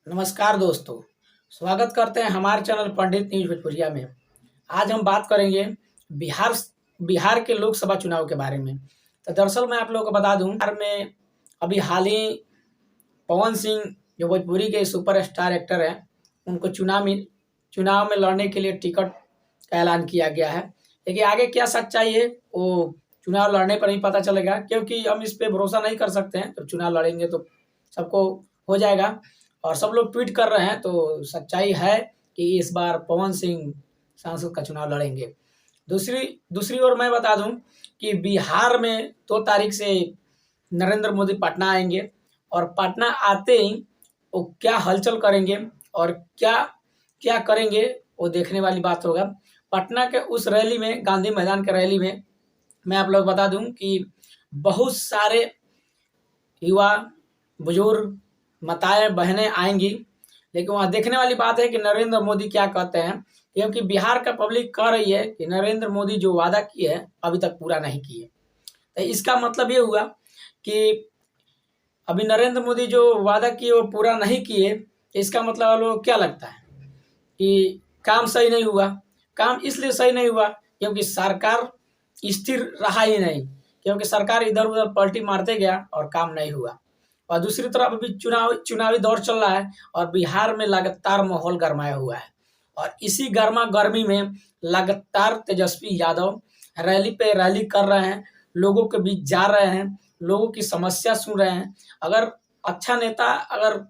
नमस्कार दोस्तों, स्वागत करते हैं हमारे चैनल पंडित न्यूज भोजपुरिया में। आज हम बात करेंगे बिहार बिहार के लोकसभा चुनाव के बारे में। तो दरअसल मैं आप लोगों को बता दूं, बिहार में अभी हाल ही पवन सिंह जो भोजपुरी के सुपरस्टार एक्टर हैं, उनको चुनाव में लड़ने के लिए टिकट का ऐलान किया गया है। लेकिन आगे क्या सच्चाई है वो चुनाव लड़ने पर ही पता चलेगा, क्योंकि हम इस पे भरोसा नहीं कर सकते हैं। तो चुनाव लड़ेंगे तो सबको हो जाएगा और सब लोग ट्वीट कर रहे हैं, तो सच्चाई है कि इस बार पवन सिंह सांसद का चुनाव लड़ेंगे। दूसरी दूसरी ओर मैं बता दूं कि बिहार में 2 तारीख से नरेंद्र मोदी पटना आएंगे और पटना आते ही वो क्या हलचल करेंगे और क्या क्या करेंगे वो देखने वाली बात होगा। पटना के उस रैली में, गांधी मैदान के रैली में, मैं आप लोग बता दूं कि बहुत सारे युवा, बुजुर्ग, माताएं, बहनें आएंगी। लेकिन वहाँ देखने वाली बात है कि नरेंद्र मोदी क्या कहते हैं, क्योंकि बिहार का पब्लिक कह रही है कि नरेंद्र मोदी जो वादा किए हैं अभी तक पूरा नहीं किए। तो इसका मतलब ये हुआ कि अभी नरेंद्र मोदी जो वादा किए वो पूरा नहीं किए। इसका मतलब आप लोगों को क्या लगता है कि काम सही नहीं हुआ? काम इसलिए सही नहीं हुआ क्योंकि सरकार स्थिर रहा ही नहीं, क्योंकि सरकार इधर उधर पलटी मारते गया और काम नहीं हुआ। और दूसरी तरफ अभी चुनावी दौर चल रहा है और बिहार में लगातार माहौल गरमाया हुआ है। और इसी गर्मा गर्मी में लगातार तेजस्वी यादव रैली पे रैली कर रहे हैं, लोगों के बीच जा रहे हैं, लोगों की समस्या सुन रहे हैं। अगर अच्छा नेता अगर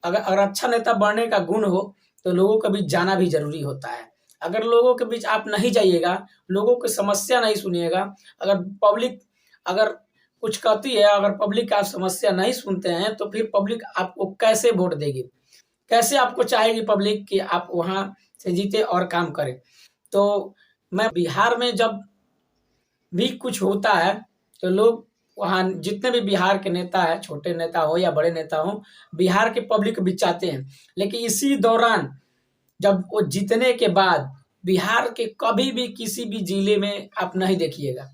अगर अगर अच्छा नेता बनने का गुण हो तो लोगों के बीच जाना भी जरूरी होता है। अगर लोगों के बीच आप नहीं जाइएगा, लोगों की समस्या नहीं सुनिएगा, अगर पब्लिक अगर कुछ कहती है, अगर पब्लिक आप समस्या नहीं सुनते हैं, तो फिर पब्लिक आपको कैसे वोट देगी? कैसे आपको चाहेगी पब्लिक कि आप वहाँ से जीते और काम करें? तो मैं बिहार में जब भी कुछ होता है तो लोग वहाँ, जितने भी बिहार के नेता है, छोटे नेता हो या बड़े नेता हो, बिहार के पब्लिक भी चाहते हैं। लेकिन इसी दौरान जब वो जीतने के बाद बिहार के कभी भी किसी भी जिले में आप नहीं देखिएगा,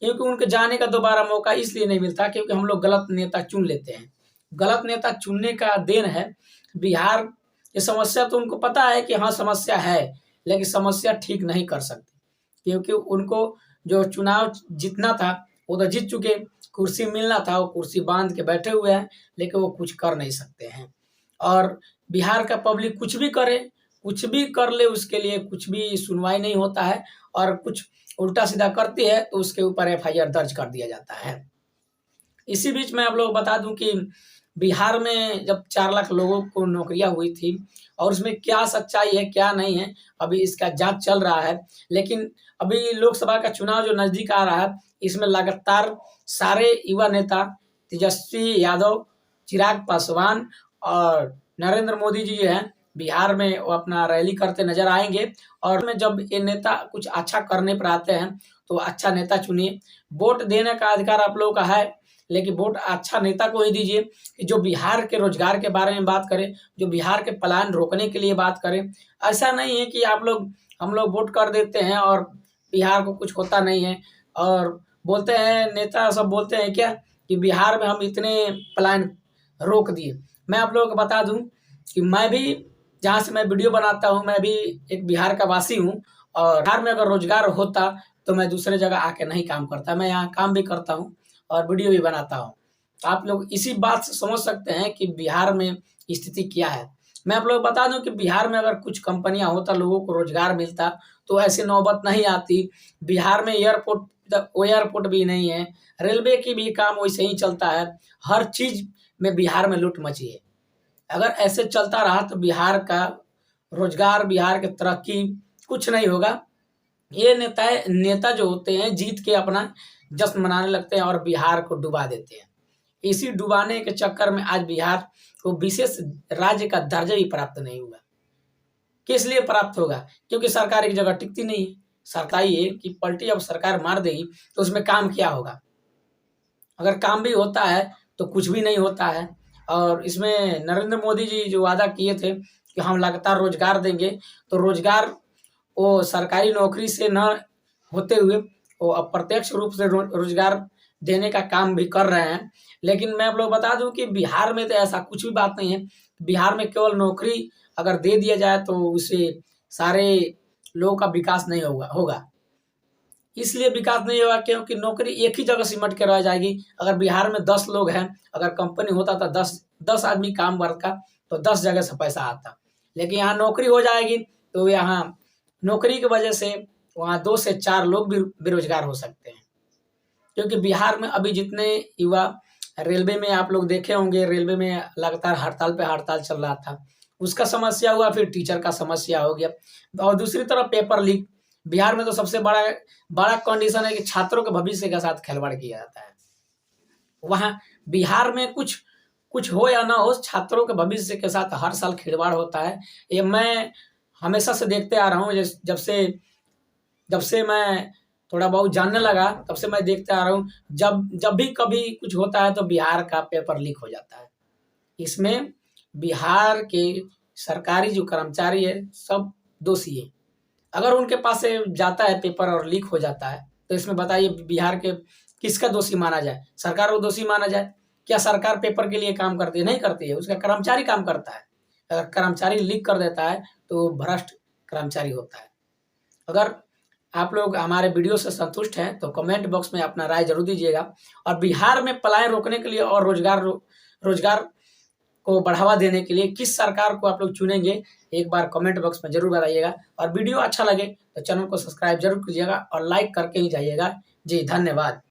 क्योंकि उनके जाने का दोबारा मौका इसलिए नहीं मिलता क्योंकि हम लोग गलत नेता चुन लेते हैं। गलत नेता चुनने का देन है बिहार। ये समस्या तो उनको पता है कि हाँ समस्या है, लेकिन समस्या ठीक नहीं कर सकते, क्योंकि उनको जो चुनाव जीतना था वो तो जीत चुके, कुर्सी मिलना था वो कुर्सी बांध के बैठे हुए हैं, लेकिन वो कुछ कर नहीं सकते हैं। और बिहार का पब्लिक कुछ भी करे, कुछ भी कर ले, उसके लिए कुछ भी सुनवाई नहीं होता है और कुछ उल्टा सीधा करती है तो उसके ऊपर एफआईआर दर्ज कर दिया जाता है। इसी बीच मैं आप लोग बता दूं कि बिहार में जब 4 लाख लोगों को नौकरियां हुई थी और उसमें क्या सच्चाई है क्या नहीं है, अभी इसका जांच चल रहा है। लेकिन अभी लोकसभा का चुनाव जो नजदीक आ रहा है, इसमें लगातार सारे युवा नेता तेजस्वी यादव, चिराग पासवान और नरेंद्र मोदी जी जो है बिहार में वो अपना रैली करते नजर आएंगे। और में जब ये नेता कुछ अच्छा करने पर आते हैं तो अच्छा नेता चुनिए। वोट देने का अधिकार आप लोगों का है, लेकिन वोट अच्छा नेता को ही दीजिए कि जो बिहार के रोजगार के बारे में बात करे, जो बिहार के पलायन रोकने के लिए बात करे। ऐसा नहीं है कि हम लोग वोट कर देते हैं और बिहार को कुछ होता नहीं है। और बोलते हैं नेता सब बोलते हैं क्या कि बिहार में हम इतने पलायन रोक दिए। मैं आप लोगों को बता दूं कि मैं भी जहाँ से मैं वीडियो बनाता हूँ, मैं भी एक बिहार का वासी हूँ। और बिहार में अगर रोजगार होता तो मैं दूसरे जगह आके नहीं काम करता, मैं यहाँ काम भी करता हूँ और वीडियो भी बनाता हूँ। आप लोग इसी बात से समझ सकते हैं कि बिहार में स्थिति क्या है। मैं आप लोग बता दूं कि बिहार में अगर कुछ कंपनियां होता, लोगों को रोजगार मिलता, तो ऐसी नौबत नहीं आती। बिहार में एयरपोर्ट भी नहीं है, रेलवे की भी काम वैसे ही चलता है, हर चीज में बिहार में लूट मची है। अगर ऐसे चलता रहा तो बिहार का रोजगार, बिहार की तरक्की कुछ नहीं होगा। ये नेता जो होते हैं जीत के अपना जश्न मनाने लगते हैं और बिहार को डुबा देते हैं। इसी डुबाने के चक्कर में आज बिहार को विशेष राज्य का दर्जा भी प्राप्त नहीं हुआ। किस लिए प्राप्त होगा? क्योंकि सरकार एक जगह टिकती नहीं है। सरकार ये कि पलटी अब सरकार मार देगी तो उसमें काम क्या होगा? अगर काम भी होता है तो कुछ भी नहीं होता है। और इसमें नरेंद्र मोदी जी जो वादा किए थे कि हम लगातार रोजगार देंगे, तो रोजगार वो सरकारी नौकरी से न होते हुए वो अप्रत्यक्ष रूप से रोजगार देने का काम भी कर रहे हैं। लेकिन मैं आप लोग बता दूं कि बिहार में तो ऐसा कुछ भी बात नहीं है। बिहार में केवल नौकरी अगर दे दिया जाए तो उससे सारे लोगों का विकास नहीं होगा। इसलिए विकास नहीं होगा क्योंकि नौकरी एक ही जगह सिमट के रह जाएगी। अगर बिहार में 10 लोग हैं, अगर कंपनी होता तो 10 आदमी काम करता तो 10 जगह से पैसा आता। लेकिन यहाँ नौकरी हो जाएगी तो यहाँ नौकरी की वजह से वहाँ 2 से 4 लोग भी बेरोजगार हो सकते हैं। क्योंकि बिहार में अभी जितने युवा रेलवे में आप लोग देखे होंगे, रेलवे में लगातार हड़ताल पे हड़ताल चल रहा था, उसका समस्या हुआ, फिर टीचर का समस्या हो गया और दूसरी तरफ पेपर लीक। बिहार में तो सबसे बड़ा कंडीशन है कि छात्रों के भविष्य के साथ खिलवाड़ किया जाता है। वहाँ बिहार में कुछ हो या ना हो, छात्रों के भविष्य के साथ हर साल खिलवाड़ होता है। ये मैं हमेशा से देखते आ रहा हूँ। जब से मैं थोड़ा बहुत जानने लगा तब से मैं देखते आ रहा हूँ, जब भी कभी कुछ होता है तो बिहार का पेपर लीक हो जाता है। इसमें बिहार के सरकारी जो कर्मचारी है सब दोषी है। अगर उनके पास से जाता है पेपर और लीक हो जाता है तो इसमें बताइए बिहार के किसका दोषी माना जाए? सरकार को दोषी माना जाए? क्या सरकार पेपर के लिए काम करती है? नहीं करती है, उसका कर्मचारी काम करता है। अगर कर्मचारी लीक कर देता है तो भ्रष्ट कर्मचारी होता है। अगर आप लोग हमारे वीडियो से संतुष्ट हैं तो कमेंट बॉक्स में अपना राय जरूर दीजिएगा। और बिहार में पलायन रोकने के लिए और रोजगार को बढ़ावा देने के लिए किस सरकार को आप लोग चुनेंगे, एक बार कमेंट बॉक्स में जरूर बताइएगा। और वीडियो अच्छा लगे तो चैनल को सब्सक्राइब जरूर कीजिएगा और लाइक करके ही जाइएगा। जी धन्यवाद।